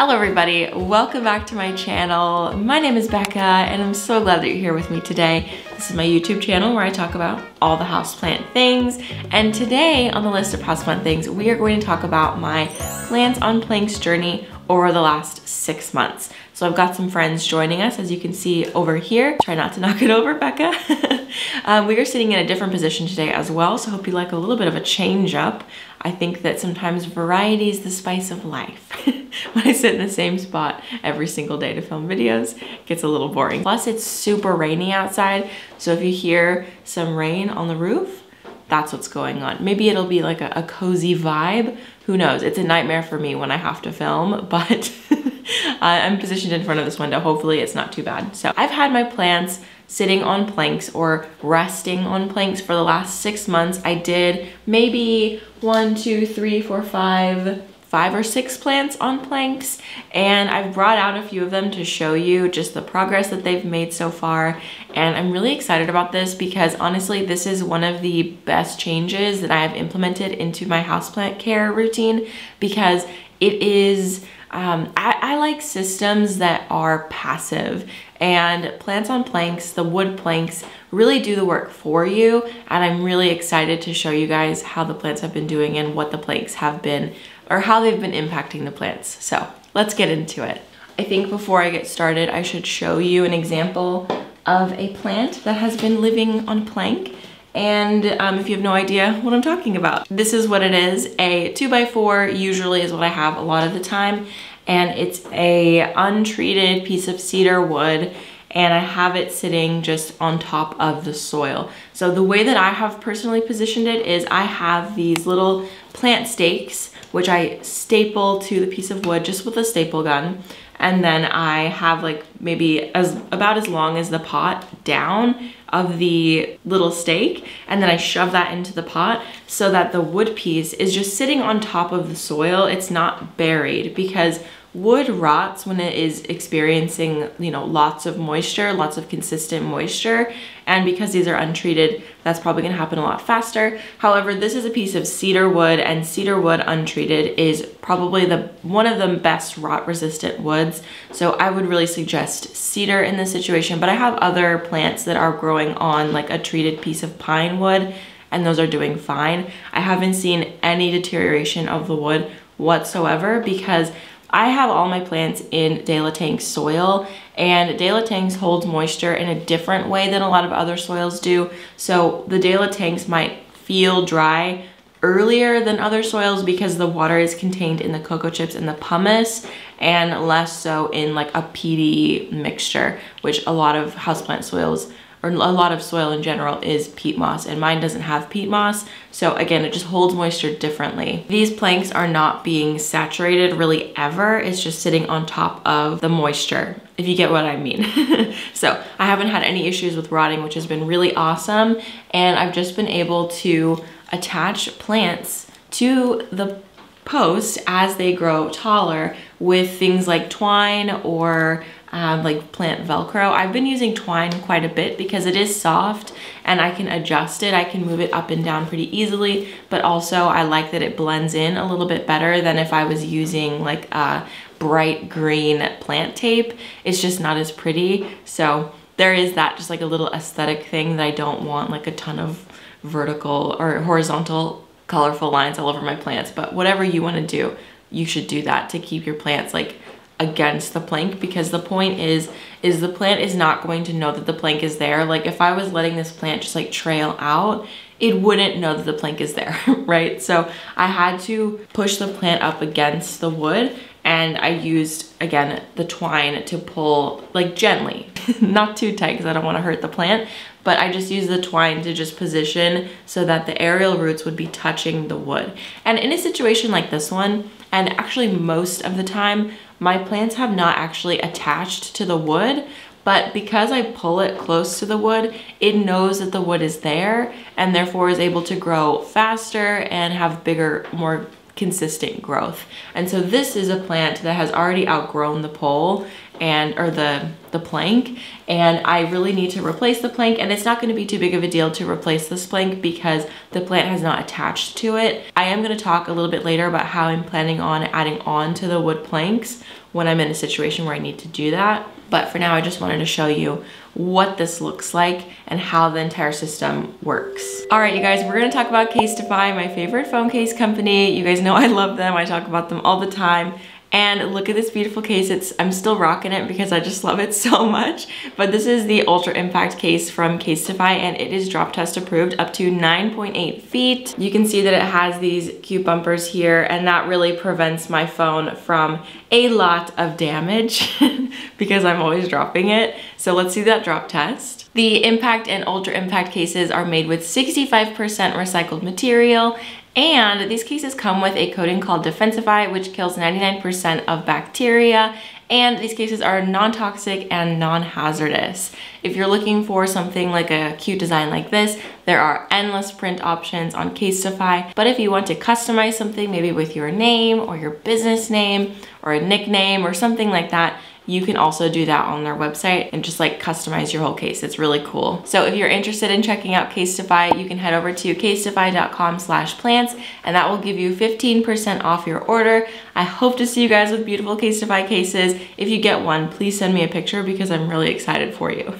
Hello everybody, welcome back to my channel. My name is Becca and I'm so glad that you're here with me today. This is my YouTube channel where I talk about all the houseplant things. And today on the list of houseplant things, we are going to talk about my plants on planks journey over the last 6 months. So I've got some friends joining us, as you can see over here. Try not to knock it over, Becca. We are sitting in a different position today as well, so I hope you like a little bit of a change up. I think that sometimes variety is the spice of life. When I sit in the same spot every single day to film videos, it gets a little boring. Plus it's super rainy outside, so if you hear some rain on the roof, that's what's going on. Maybe it'll be like a cozy vibe. Who knows? It's a nightmare for me when I have to film, but I'm positioned in front of this window. Hopefully it's not too bad. So I've had my plants sitting on planks or resting on planks for the last 6 months. I did maybe 5 or 6 plants on planks, and I've brought out a few of them to show you just the progress that they've made so far. And I'm really excited about this because honestly, this is one of the best changes that I have implemented into my houseplant care routine, because it is, I like systems that are passive, and plants on planks, the wood planks, really do the work for you. And I'm really excited to show you guys how the plants have been doing and what the planks have been, or how they've been impacting the plants. So let's get into it. I think before I get started, I should show you an example of a plant that has been living on plank. And if you have no idea what I'm talking about, this is what it is. A 2x4 usually is what I have a lot of the time. And it's a untreated piece of cedar wood, and I have it sitting just on top of the soil. So the way that I have personally positioned it is I have these little plant stakes, which I staple to the piece of wood just with a staple gun. And then I have like maybe about as long as the pot down of the little stake. And then I shove that into the pot so that the wood piece is just sitting on top of the soil. It's not buried, because wood rots when it is experiencing, you know, lots of moisture, lots of consistent moisture. And because these are untreated, that's probably gonna happen a lot faster. However, this is a piece of cedar wood, and cedar wood untreated is probably one of the best rot resistant woods. So I would really suggest cedar in this situation, but I have other plants that are growing on like a treated piece of pine wood, and those are doing fine. I haven't seen any deterioration of the wood whatsoever, because I have all my plants in De La Tank's soil, and De La Tank's holds moisture in a different way than a lot of other soils do. So the De La Tank's might feel dry earlier than other soils because the water is contained in the cocoa chips and the pumice, and less so in like a peaty mixture, which a lot of houseplant soils, or a lot of soil in general, is peat moss, and mine doesn't have peat moss. So again, it just holds moisture differently. These planks are not being saturated really ever. It's just sitting on top of the moisture, if you get what I mean. So I haven't had any issues with rotting, which has been really awesome. And I've just been able to attach plants to the post as they grow taller with things like twine or like plant Velcro. I've been using twine quite a bit because it is soft and I can adjust it. I can move it up and down pretty easily, but also I like that it blends in a little bit better than if I was using like a bright green plant tape. It's just not as pretty. So there is that, just like a little aesthetic thing, that I don't want like a ton of vertical or horizontal colorful lines all over my plants. But whatever you want to do, you should do that to keep your plants like against the plank, because the point is the plant is not going to know that the plank is there. Like if I was letting this plant just like trail out, it wouldn't know that the plank is there, right? So I had to push the plant up against the wood, and I used, again, the twine to pull like gently, not too tight because I don't want to hurt the plant, but I just used the twine to just position so that the aerial roots would be touching the wood. And in a situation like this one, and actually most of the time, my plants have not actually attached to the wood, but because I pull it close to the wood, it knows that the wood is there and therefore is able to grow faster and have bigger, more consistent growth. And so this is a plant that has already outgrown the pole, or the plank, and I really need to replace the plank, and it's not going to be too big of a deal to replace this plank because the plant has not attached to it. I am going to talk a little bit later about how I'm planning on adding on to the wood planks when I'm in a situation where I need to do that. But for now, I just wanted to show you what this looks like and how the entire system works. All right, you guys, we're gonna talk about Casetify, my favorite phone case company. You guys know I love them. I talk about them all the time. And look at this beautiful case. I'm still rocking it because I just love it so much. But this is the Ultra Impact case from Casetify, and it is drop test approved up to 9.8 feet. You can see that it has these cute bumpers here, and that really prevents my phone from a lot of damage because I'm always dropping it. So let's see that drop test. The Impact and Ultra Impact cases are made with 65% recycled material, and these cases come with a coating called Defensify, which kills 99% of bacteria. And these cases are non-toxic and non-hazardous. If you're looking for something like a cute design like this, there are endless print options on Casetify. But if you want to customize something, maybe with your name or your business name or a nickname or something like that, you can also do that on their website and just like customize your whole case. It's really cool. So if you're interested in checking out Casetify, you can head over to casetify.com/plants, and that will give you 15% off your order. I hope to see you guys with beautiful Casetify cases. If you get one, please send me a picture because I'm really excited for you.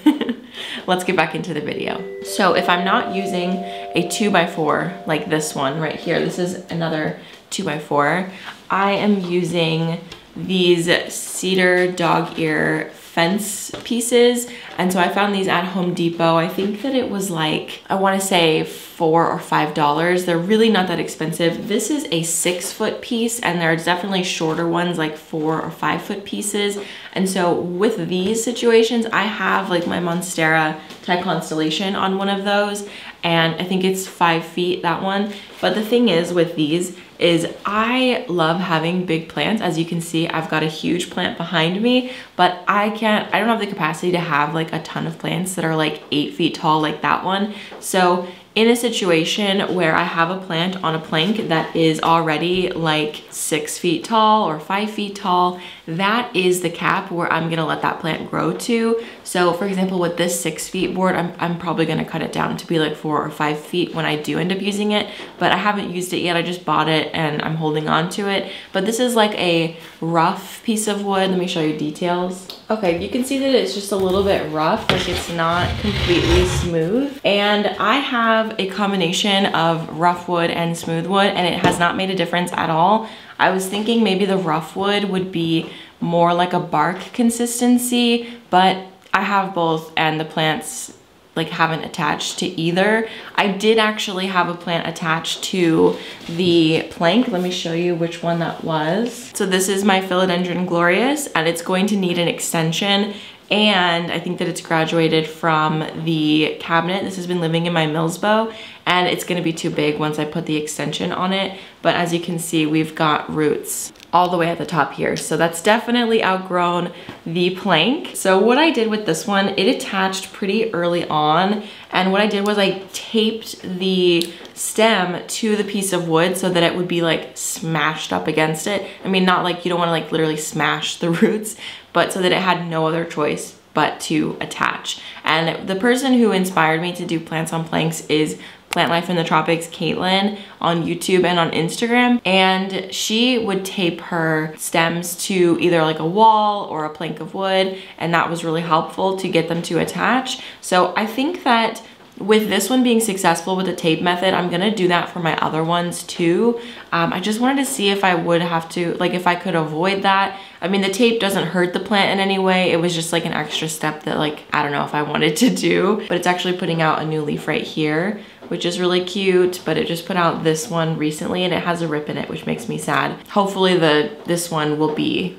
Let's get back into the video. So if I'm not using a 2x4 like this one right here, this is another 2x4, I am using these Cedar Dog Ear Fence pieces. And so I found these at Home Depot. I think that it was like, I wanna say $4 or $5. They're really not that expensive. This is a 6-foot piece, and there are definitely shorter ones like 4 or 5-foot pieces. And so with these situations, I have like my Monstera Thai Constellation on one of those, and I think it's 5 feet, that one. But the thing is with these is I love having big plants. As you can see, I've got a huge plant behind me, but I don't have the capacity to have like a ton of plants that are like 8 feet tall like that one. So in a situation where I have a plant on a plank that is already like 6 feet tall or 5 feet tall, that is the cap where I'm gonna let that plant grow to. So for example, with this 6 feet board, I'm probably gonna cut it down to be like 4 or 5 feet when I do end up using it, but I haven't used it yet. I just bought it and I'm holding on to it. But this is like a rough piece of wood. Let me show you details. Okay, you can see that it's just a little bit rough, like it's not completely smooth. And I have a combination of rough wood and smooth wood, and it has not made a difference at all. I was thinking maybe the rough wood would be more like a bark consistency, but I have both, and the plants like haven't attached to either. I did actually have a plant attached to the plank. Let me show you which one that was. So this is my Philodendron Glorious, and it's going to need an extension. And I think that it's graduated from the cabinet. This has been living in my Millsbow, and it's gonna be too big once I put the extension on it. But as you can see, we've got roots all the way at the top here. So that's definitely outgrown the plank. So what I did with this one, it attached pretty early on. And what I did was I taped the stem to the piece of wood so that it would be like smashed up against it. I mean, not like, you don't wanna like literally smash the roots, but so that it had no other choice but to attach. And the person who inspired me to do plants on planks is Plant Life in the Tropics, Caitlin, on YouTube and on Instagram. And she would tape her stems to either like a wall or a plank of wood, and that was really helpful to get them to attach. So I think that with this one being successful with the tape method, I'm gonna do that for my other ones too. I just wanted to see if I would have to, like if I could avoid that. I mean, the tape doesn't hurt the plant in any way. It was just like an extra step that like, I don't know if I wanted to do, but it's actually putting out a new leaf right here, which is really cute, but it just put out this one recently and it has a rip in it, which makes me sad. Hopefully this one will be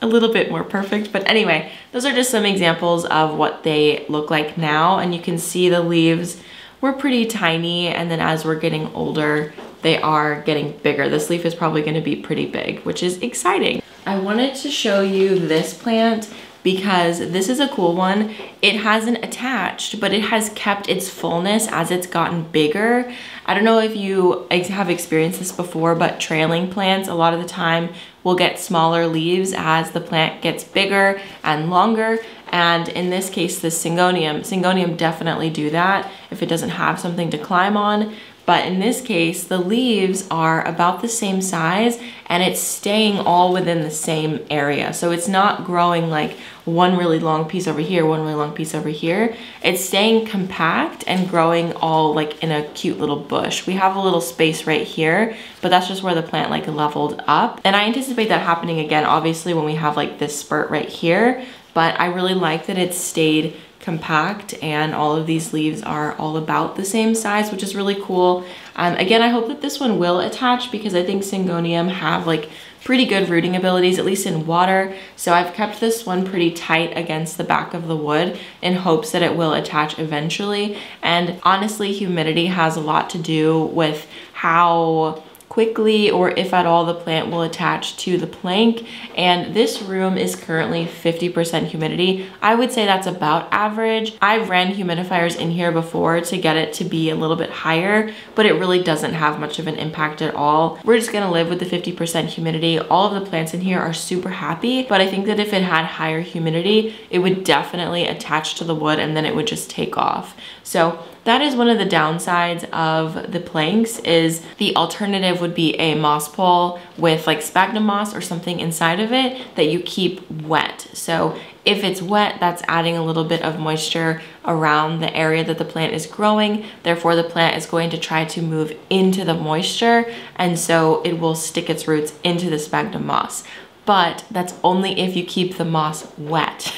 a little bit more perfect. But anyway, those are just some examples of what they look like now. And you can see the leaves were pretty tiny. And then as we're getting older, they are getting bigger. This leaf is probably gonna be pretty big, which is exciting. I wanted to show you this plant because this is a cool one. It hasn't attached, but it has kept its fullness as it's gotten bigger. I don't know if you have experienced this before, but trailing plants a lot of the time will get smaller leaves as the plant gets bigger and longer. And in this case, the Syngonium definitely do that if it doesn't have something to climb on. But in this case, the leaves are about the same size and it's staying all within the same area. So it's not growing like one really long piece over here, one really long piece over here. It's staying compact and growing all like in a cute little bush. We have a little space right here, but that's just where the plant like leveled up. And I anticipate that happening again, obviously, when we have like this spurt right here. But I really like that it's stayed compact and all of these leaves are all about the same size, which is really cool. Again, I hope that this one will attach because I think Syngonium have like pretty good rooting abilities, at least in water. So I've kept this one pretty tight against the back of the wood in hopes that it will attach eventually. And honestly, humidity has a lot to do with how quickly or if at all the plant will attach to the plank. And this room is currently 50% humidity. I would say that's about average. I've ran humidifiers in here before to get it to be a little bit higher, but it really doesn't have much of an impact at all. We're just gonna live with the 50% humidity. All of the plants in here are super happy, but I think that if it had higher humidity, it would definitely attach to the wood and then it would just take off. So that is one of the downsides of the planks. Is the alternative would be a moss pole with like sphagnum moss or something inside of it that you keep wet. So if it's wet, that's adding a little bit of moisture around the area that the plant is growing. Therefore, the plant is going to try to move into the moisture, and so it will stick its roots into the sphagnum moss. But that's only if you keep the moss wet,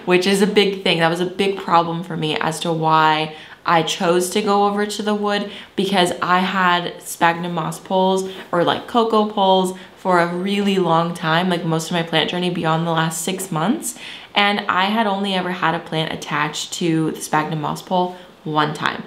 which is a big thing. That was a big problem for me as to why I chose to go over to the wood, because I had sphagnum moss poles or like cocoa poles for a really long time, like most of my plant journey beyond the last 6 months. And I had only ever had a plant attached to the sphagnum moss pole one time,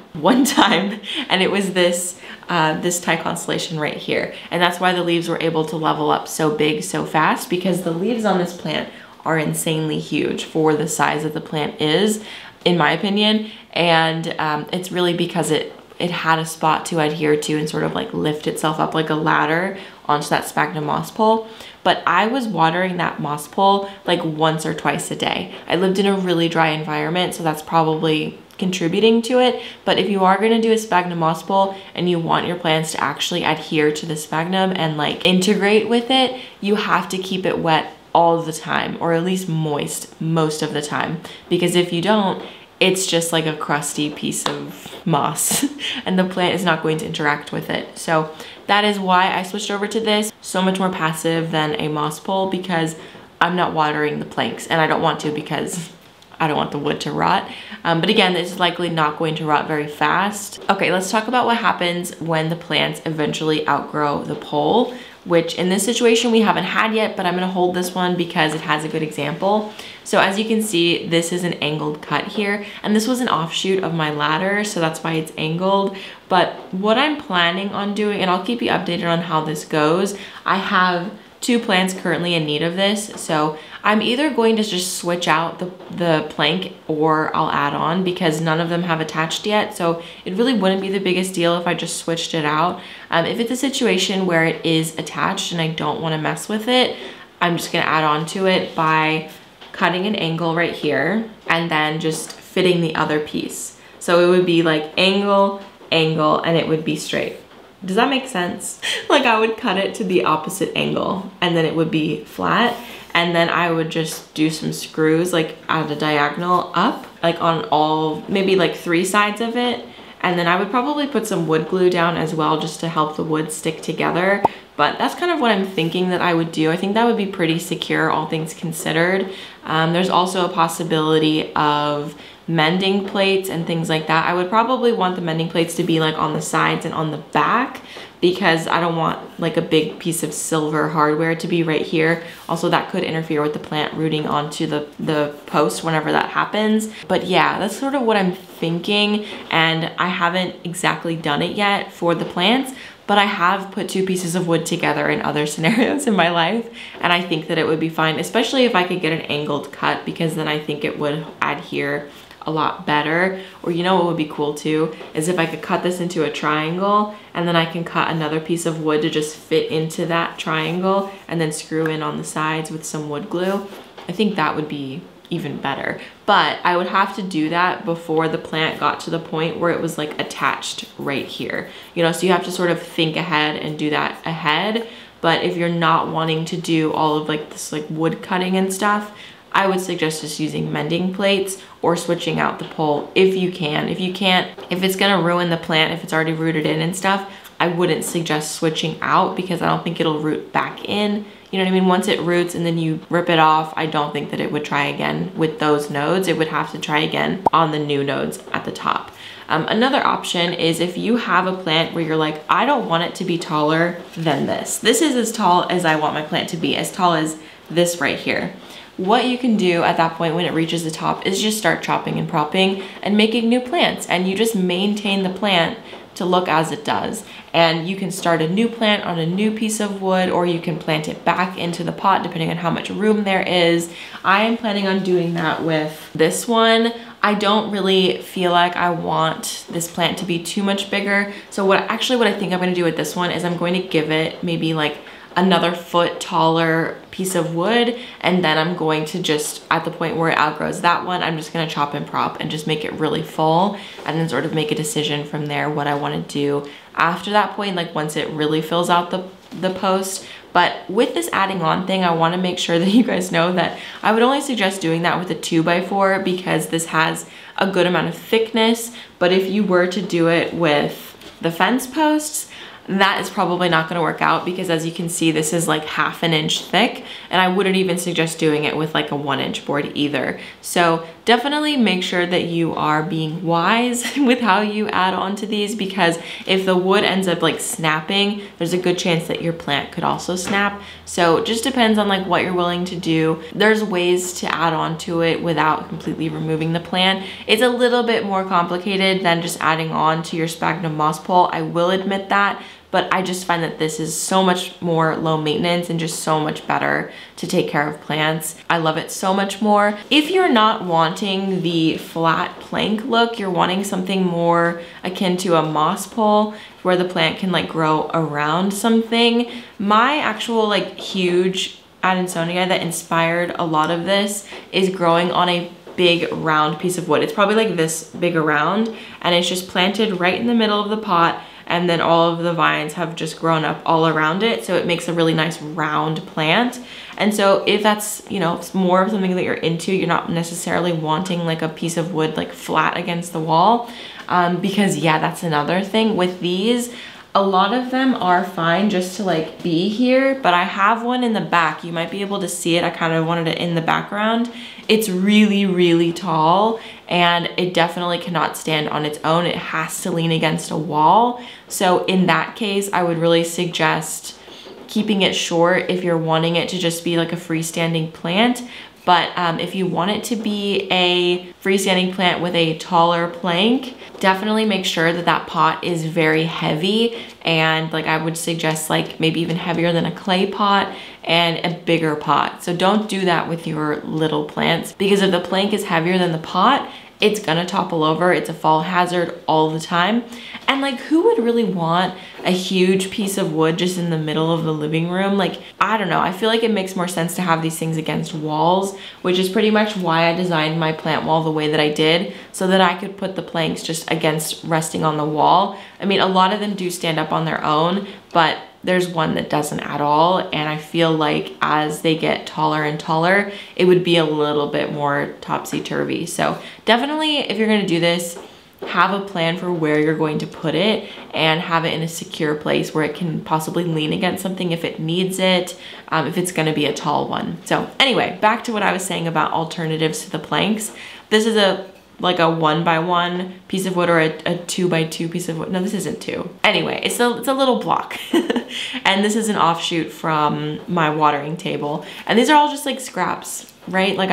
and it was this Thai constellation right here. And that's why the leaves were able to level up so big so fast, because the leaves on this plant are insanely huge for the size that the plant is, in my opinion. And it's really because it had a spot to adhere to and sort of like lift itself up like a ladder onto that sphagnum moss pole. But I was watering that moss pole like once or twice a day. I lived in a really dry environment, so that's probably contributing to it. But if you are going to do a sphagnum moss pole and you want your plants to actually adhere to the sphagnum and like integrate with it, you have to keep it wet all the time, or at least moist most of the time, because if you don't, it's just like a crusty piece of moss and the plant is not going to interact with it. So that is why I switched over to this. So much more passive than a moss pole, because I'm not watering the planks, and I don't want to because I don't want the wood to rot. But again, it's likely not going to rot very fast. Okay, let's talk about what happens when the plants eventually outgrow the pole, which in this situation we haven't had yet, but I'm gonna hold this one because it has a good example. So as you can see, this is an angled cut here, and this was an offshoot of my ladder, so that's why it's angled. But what I'm planning on doing, and I'll keep you updated on how this goes, I have 2 plants currently in need of this, so I'm either going to just switch out the plank or I'll add on, because none of them have attached yet, so it really wouldn't be the biggest deal if I just switched it out. If it's a situation where it is attached and I don't want to mess with it, I'm just going to add on to it by cutting an angle right here and then just fitting the other piece. So it would be like angle, angle, and it would be straight. Does that make sense? Like I would cut it to the opposite angle and then it would be flat, and then I would just do some screws like at a diagonal up, like on all, maybe like 3 sides of it. And then I would probably put some wood glue down as well, just to help the wood stick together. But that's kind of what I'm thinking that I would do. I think that would be pretty secure, all things considered. There's also a possibility of mending plates and things like that. I would probably want the mending plates to be like on the sides and on the back, because I don't want like a big piece of silver hardware to be right here. Also, that could interfere with the plant rooting onto the post whenever that happens. But yeah, that's sort of what I'm thinking, and I haven't exactly done it yet for the plants, but I have put 2 pieces of wood together in other scenarios in my life, and I think that it would be fine, especially if I could get an angled cut, because then I think it would adhere a lot better. Or you know what would be cool too, is if I could cut this into a triangle and then I can cut another piece of wood to just fit into that triangle and then screw in on the sides with some wood glue. I think that would be even better, but I would have to do that before the plant got to the point where it was like attached right here, you know, so you have to sort of think ahead and do that ahead. But if you're not wanting to do all of like this like wood cutting and stuff, I would suggest just using mending plates or switching out the pole if you can. If you can't, if it's gonna ruin the plant, if it's already rooted in and stuff, I wouldn't suggest switching out, because I don't think it'll root back in. You know what I mean? Once it roots and then you rip it off, I don't think that it would try again with those nodes. It would have to try again on the new nodes at the top. Another option is if you have a plant where you're like, I don't want it to be taller than this. This is as tall as I want my plant to be, as tall as this right here. What you can do at that point when it reaches the top is just start chopping and propping and making new plants, and you just maintain the plant to look as it does. And you can start a new plant on a new piece of wood, or you can plant it back into the pot depending on how much room there is. I am planning on doing that with this one. I don't really feel like I want this plant to be too much bigger. So what I think I'm gonna do with this one is I'm going to give it maybe like another foot taller piece of wood, and then I'm going to just, at the point where it outgrows that one, I'm just gonna chop and prop and just make it really full, and then sort of make a decision from there what I wanna do after that point, like once it really fills out the post. But with this adding on thing, I wanna make sure that you guys know that I would only suggest doing that with a 2x4, because this has a good amount of thickness. But if you were to do it with the fence posts, that is probably not gonna work out, because as you can see, this is like 1/2 inch thick, and I wouldn't even suggest doing it with like a 1-inch board either. So definitely make sure that you are being wise with how you add on to these, because if the wood ends up like snapping, there's a good chance that your plant could also snap. So it just depends on like what you're willing to do. There's ways to add on to it without completely removing the plant. It's a little bit more complicated than just adding on to your sphagnum moss pole, I will admit that. But I just find that this is so much more low maintenance and just so much better to take care of plants. I love it so much more. If you're not wanting the flat plank look, you're wanting something more akin to a moss pole where the plant can like grow around something. My actual like huge Adansonia that inspired a lot of this is growing on a big round piece of wood. It's probably like this big around, and it's just planted right in the middle of the pot, and then all of the vines have just grown up all around it, so it makes a really nice round plant. And so if that's, you know, more of something that you're into, you're not necessarily wanting like a piece of wood like flat against the wall, because yeah, that's another thing with these. A lot of them are fine just to like be here, but I have one in the back. You might be able to see it. I kind of wanted it in the background. It's really, really tall, and it definitely cannot stand on its own. It has to lean against a wall. So in that case, I would really suggest keeping it short if you're wanting it to just be like a freestanding plant. But if you want it to be a freestanding plant with a taller plank, definitely make sure that that pot is very heavy, and like I would suggest like maybe even heavier than a clay pot and a bigger pot. So don't do that with your little plants, because if the plank is heavier than the pot, it's gonna topple over. It's a fall hazard all the time. And like, who would really want a huge piece of wood just in the middle of the living room? Like, I don't know. I feel like it makes more sense to have these things against walls, which is pretty much why I designed my plant wall the way that I did, so that I could put the planks just against, resting on the wall. I mean, a lot of them do stand up on their own, but there's one that doesn't at all, and I feel like as they get taller and taller, it would be a little bit more topsy-turvy. So definitely, if you're gonna do this, have a plan for where you're going to put it, and have it in a secure place where it can possibly lean against something if it needs it, if it's gonna be a tall one. So anyway, back to what I was saying about alternatives to the planks. This is like a 1x1 piece of wood, or a 2x2 piece of wood. No, this isn't 2. Anyway, it's a little block. And this is an offshoot from my watering table. And these are all just like scraps, right? Like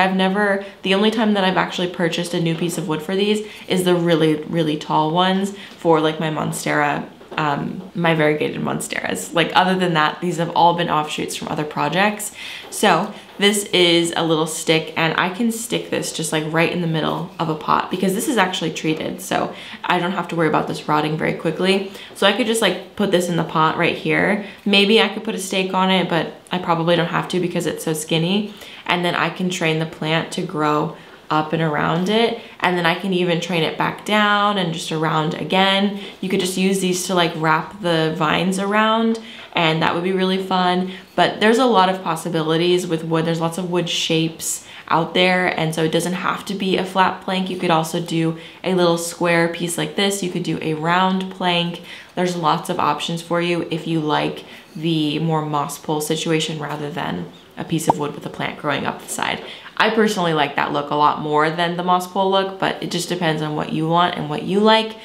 the only time that I've actually purchased a new piece of wood for these is the really, really tall ones for like my Monstera my variegated monsteras. Like other than that, these have all been offshoots from other projects. So this is a little stick, and I can stick this just like right in the middle of a pot because this is actually treated. So I don't have to worry about this rotting very quickly. So I could just like put this in the pot right here. Maybe I could put a stake on it, but I probably don't have to because it's so skinny. And then I can train the plant to grow up and around it, and then I can even train it back down and just around again. You could just use these to like wrap the vines around, and that would be really fun. But there's a lot of possibilities with wood. There's lots of wood shapes out there, and so it doesn't have to be a flat plank. You could also do a little square piece like this. You could do a round plank. There's lots of options for you if you like the more moss pole situation rather than a piece of wood with a plant growing up the side. I personally like that look a lot more than the moss pole look, but it just depends on what you want and what you like.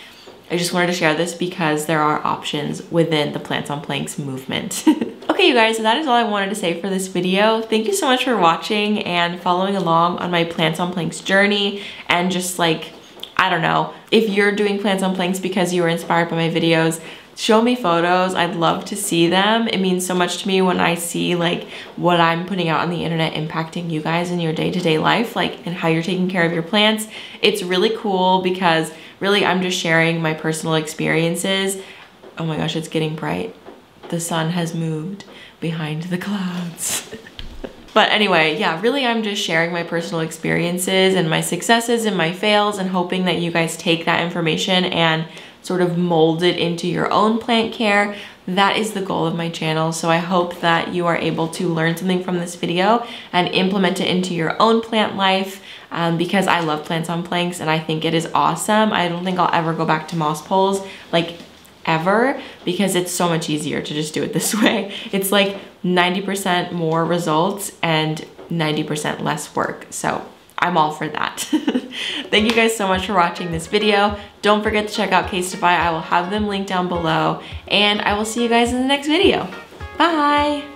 I just wanted to share this because there are options within the Plants on Planks movement. Okay, you guys, so that is all I wanted to say for this video. Thank you so much for watching and following along on my Plants on Planks journey, and just like, I don't know, if you're doing Plants on Planks because you were inspired by my videos, show me photos. I'd love to see them. It means so much to me when I see like what I'm putting out on the internet impacting you guys in your day-to-day life, like, and how you're taking care of your plants. It's really cool because really I'm just sharing my personal experiences. Oh my gosh, it's getting bright. The sun has moved behind the clouds. But anyway, yeah, really I'm just sharing my personal experiences and my successes and my fails, and hoping that you guys take that information and sort of mold it into your own plant care. That is the goal of my channel. So I hope that you are able to learn something from this video and implement it into your own plant life, because I love Plants on Planks and I think it is awesome. I don't think I'll ever go back to moss poles, like ever, because it's so much easier to just do it this way. It's like 90% more results and 90% less work. So I'm all for that. Thank you guys so much for watching this video. Don't forget to check out Casetify. I will have them linked down below, and I will see you guys in the next video. Bye.